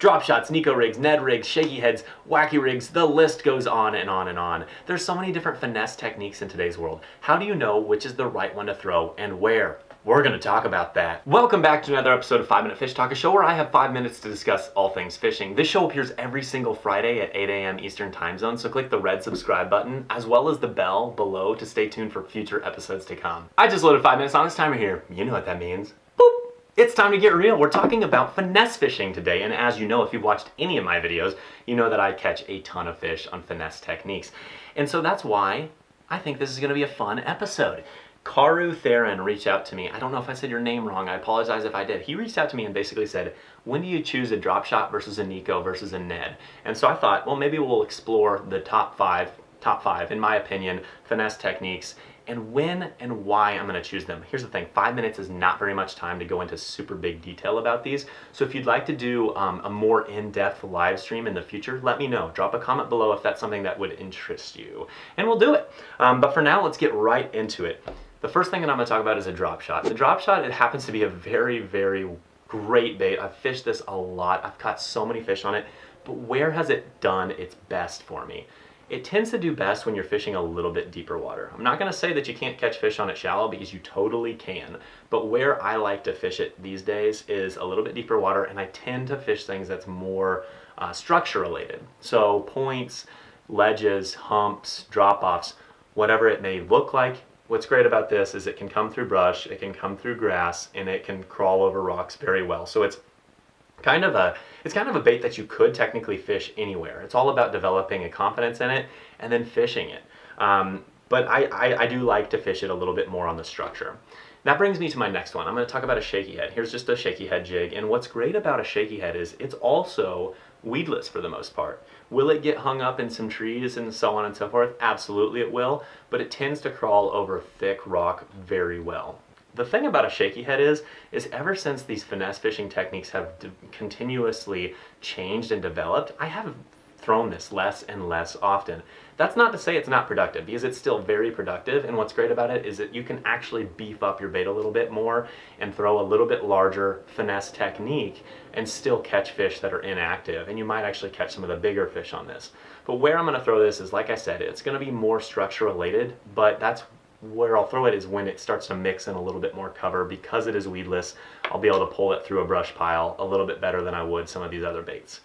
Drop shots, Neko rigs, Ned rigs, shaky heads, wacky rigs, the list goes on and on and on. There's so many different finesse techniques in today's world. How do you know which is the right one to throw and where? We're going to talk about that. Welcome back to another episode of 5 Minute Fish Talk, a show where I have 5 minutes to discuss all things fishing. This show appears every single Friday at 8 a.m. Eastern Time Zone, so click the red subscribe button as well as the bell below to stay tuned for future episodes to come. I just loaded 5 minutes on this timer here. You know what that means. Boop! It's time to get real. We're talking about finesse fishing today, and as you know, if you've watched any of my videos, you know that I catch a ton of fish on finesse techniques. And so that's why I think this is going to be a fun episode. Karu Theron reached out to me. I don't know if I said your name wrong. I apologize if I did. He reached out to me and basically said, when do you choose a drop shot versus a Neko versus a Ned? And so I thought, well, maybe we'll explore the top five, in my opinion, finesse techniques, and when and why I'm going to choose them. Here's the thing, 5 minutes is not very much time to go into super big detail about these. So if you'd like to do a more in-depth live stream in the future, let me know. Drop a comment below if that's something that would interest you, and we'll do it. But for now, let's get right into it. The first thing that I'm going to talk about is a drop shot. The drop shot, it happens to be a very, very great bait. I've fished this a lot. I've caught so many fish on it, but where has it done its best for me? It tends to do best when you're fishing a little bit deeper water. I'm not going to say that you can't catch fish on it shallow, because you totally can, but where I like to fish it these days is a little bit deeper water, and I tend to fish things that's more structure related. So points, ledges, humps, drop-offs, whatever it may look like. What's great about this is it can come through brush, it can come through grass, and it can crawl over rocks very well. So it's kind of a bait that you could technically fish anywhere. It's all about developing a confidence in it and then fishing it. But I do like to fish it a little bit more on the structure. That brings me to my next one. I'm going to talk about a shaky head. Here's just a shaky head jig, and what's great about a shaky head is it's also weedless for the most part. Will it get hung up in some trees and so on and so forth? Absolutely it will, but it tends to crawl over thick rock very well. The thing about a shaky head is ever since these finesse fishing techniques have continuously changed and developed, I have thrown this less and less often. That's not to say it's not productive, because it's still very productive, and what's great about it is that you can actually beef up your bait a little bit more and throw a little bit larger finesse technique and still catch fish that are inactive, and you might actually catch some of the bigger fish on this. But where I'm going to throw this is, like I said, it's going to be more structure related, but that's where I'll throw it is when it starts to mix in a little bit more cover. Because it is weedless, I'll be able to pull it through a brush pile a little bit better than I would some of these other baits.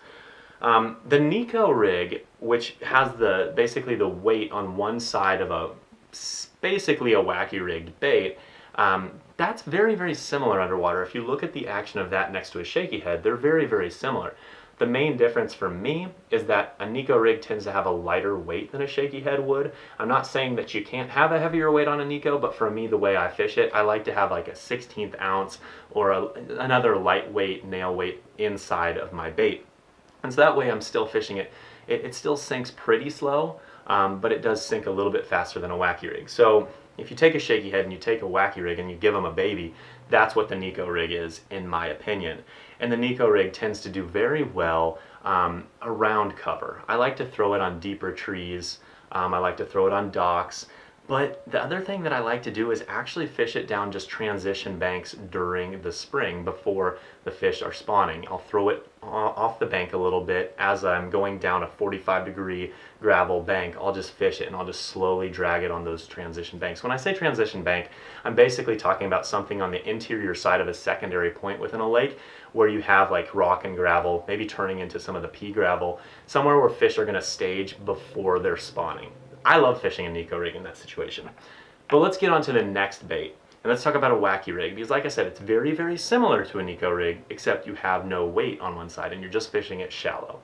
The Neko rig, which has basically the weight on one side of basically a wacky rigged bait, that's very, very similar underwater. If you look at the action of that next to a shaky head, they're very, very similar. The main difference for me is that a Neko rig tends to have a lighter weight than a shaky head would. I'm not saying that you can't have a heavier weight on a Neko, but for me, the way I fish it, I like to have like a 1/16 ounce or another lightweight nail weight inside of my bait. And so that way I'm still fishing it. It still sinks pretty slow, but it does sink a little bit faster than a wacky rig. So if you take a shaky head and you take a wacky rig and you give them a baby, that's what the Neko rig is, in my opinion. And the Neko rig tends to do very well around cover. I like to throw it on deeper trees. I like to throw it on docks. But the other thing that I like to do is actually fish it down just transition banks during the spring before the fish are spawning. I'll throw it off the bank a little bit as I'm going down a 45-degree gravel bank. I'll just fish it and I'll just slowly drag it on those transition banks. When I say transition bank, I'm basically talking about something on the interior side of a secondary point within a lake where you have like rock and gravel, maybe turning into some of the pea gravel, somewhere where fish are going to stage before they're spawning. I love fishing a Neko rig in that situation. But let's get on to the next bait. And let's talk about a wacky rig, because like I said, it's very, very similar to a Neko rig, except you have no weight on one side and you're just fishing it shallow.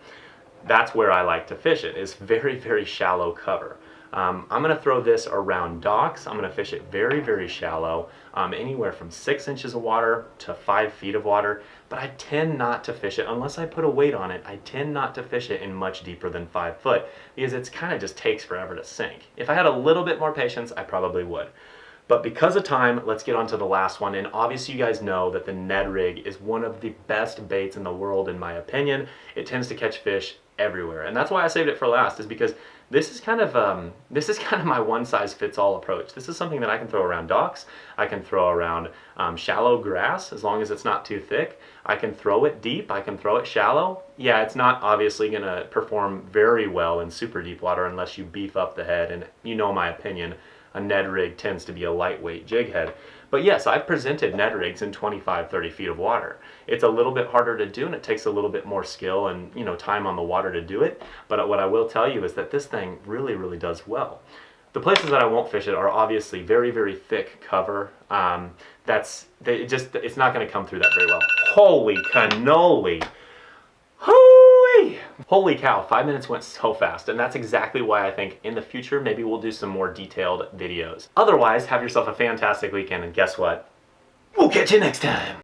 That's where I like to fish it, is very, very shallow cover. I'm going to throw this around docks. I'm going to fish it very, very shallow, anywhere from 6 inches of water to 5 feet of water, but I tend not to fish it, unless I put a weight on it, I tend not to fish it in much deeper than 5 foot, because it's kind of just takes forever to sink. If I had a little bit more patience, I probably would. But because of time, let's get on to the last one. And obviously you guys know that the Ned rig is one of the best baits in the world, in my opinion. It tends to catch fish everywhere. And that's why I saved it for last, is because this is kind of my one-size-fits-all approach. This is something that I can throw around docks. I can throw around shallow grass as long as it's not too thick. I can throw it deep. I can throw it shallow. Yeah, it's not obviously going to perform very well in super deep water unless you beef up the head. And you know my opinion, a Ned Rig tends to be a lightweight jig head. But yes, I've presented Ned Rigs in 25, 30 feet of water. It's a little bit harder to do, and it takes a little bit more skill and time on the water to do it. But what I will tell you is that this thing really, really does well. The places that I won't fish it are obviously very, very thick cover. It's not going to come through that very well. Holy cannoli! Hoo-wee! Holy cow, 5 minutes went so fast, and that's exactly why I think in the future maybe we'll do some more detailed videos. Otherwise, have yourself a fantastic weekend, and guess what? We'll catch you next time!